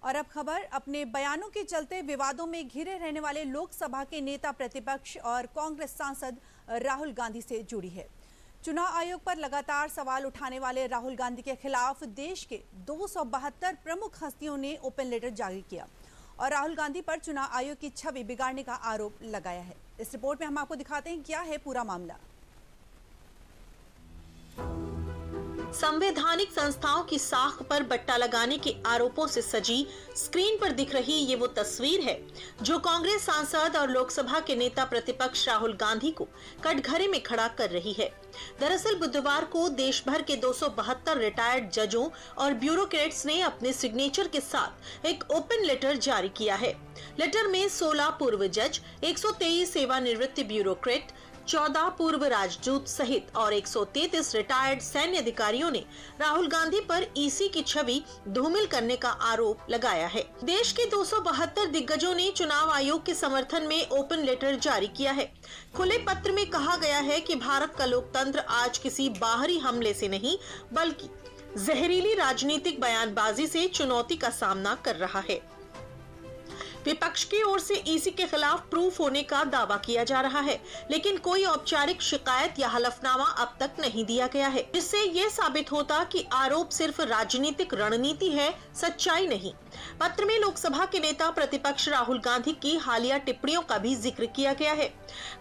और अब खबर अपने बयानों के चलते विवादों में घिरे रहने वाले लोकसभा के नेता प्रतिपक्ष और कांग्रेस सांसद राहुल गांधी से जुड़ी है। चुनाव आयोग पर लगातार सवाल उठाने वाले राहुल गांधी के खिलाफ देश के 272 प्रमुख हस्तियों ने ओपन लेटर जारी किया और राहुल गांधी पर चुनाव आयोग की छवि बिगाड़ने का आरोप लगाया है। इस रिपोर्ट में हम आपको दिखाते हैं क्या है पूरा मामला। संवैधानिक संस्थाओं की साख पर बट्टा लगाने के आरोपों से सजी स्क्रीन पर दिख रही ये वो तस्वीर है जो कांग्रेस सांसद और लोकसभा के नेता प्रतिपक्ष राहुल गांधी को कटघरे में खड़ा कर रही है। दरअसल बुधवार को देश भर के 272 रिटायर्ड जजों और ब्यूरोक्रेट्स ने अपने सिग्नेचर के साथ एक ओपन लेटर जारी किया है। लेटर में 16 पूर्व जज, 123 सेवानिवृत्त ब्यूरोक्रेट, 14 पूर्व राजदूत सहित और 133 रिटायर्ड सैन्य अधिकारियों ने राहुल गांधी पर ईसी की छवि धूमिल करने का आरोप लगाया है। देश के 272 दिग्गजों ने चुनाव आयोग के समर्थन में ओपन लेटर जारी किया है। खुले पत्र में कहा गया है कि भारत का लोकतंत्र आज किसी बाहरी हमले से नहीं बल्कि जहरीली राजनीतिक बयानबाजी से चुनौती का सामना कर रहा है। विपक्ष की ओर से ईसी के खिलाफ प्रूफ होने का दावा किया जा रहा है, लेकिन कोई औपचारिक शिकायत या हलफनामा अब तक नहीं दिया गया है, जिससे ये साबित होता कि आरोप सिर्फ राजनीतिक रणनीति है, सच्चाई नहीं। पत्र में लोकसभा के नेता प्रतिपक्ष राहुल गांधी की हालिया टिप्पणियों का भी जिक्र किया गया है।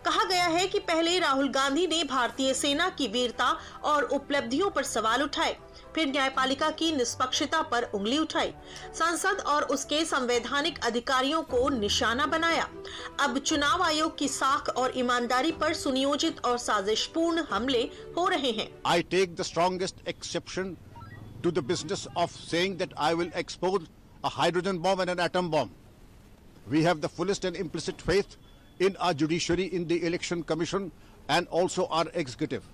कहा गया है कि पहले राहुल गांधी ने भारतीय सेना की वीरता और उपलब्धियों पर सवाल उठाए, फिर न्यायपालिका की निष्पक्षता पर उंगली उठाई, संसद और उसके संवैधानिक अधिकारियों को निशाना बनाया। अब चुनाव आयोग की साख और ईमानदारी पर सुनियोजित और साजिशपूर्ण हमले हो रहे हैं। I take the strongest exception to the business of saying that I will expose a hydrogen bomb and an atom bomb. We have the fullest and implicit faith in our judiciary, in the Election Commission and also our executive.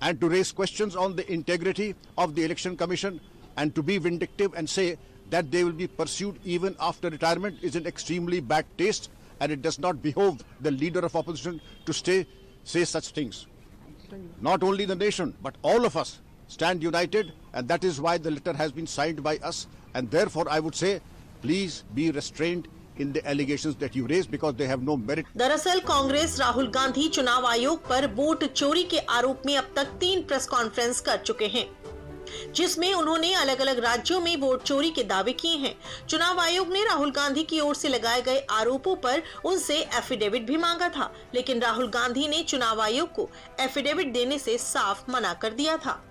And to raise questions on the integrity of the Election Commission and to be vindictive and say that they will be pursued even after retirement is an extremely bad taste, and it does not behove the leader of opposition to say such things. Not only the nation but all of us stand united, and that is why the letter has been signed by us, and therefore I would say please be restrained in the allegations that you raise because they have no merit. दरअसल कांग्रेस राहुल गांधी चुनाव आयोग पर vote चोरी के आरोप में अब तक 3 प्रेस कॉन्फ्रेंस कर चुके हैं, जिसमें उन्होंने अलग अलग राज्यों में वोट चोरी के दावे किए हैं। चुनाव आयोग ने राहुल गांधी की ओर से लगाए गए आरोपों पर उनसे एफिडेविट भी मांगा था, लेकिन राहुल गांधी ने चुनाव आयोग को एफिडेविट देने से साफ मना कर दिया था।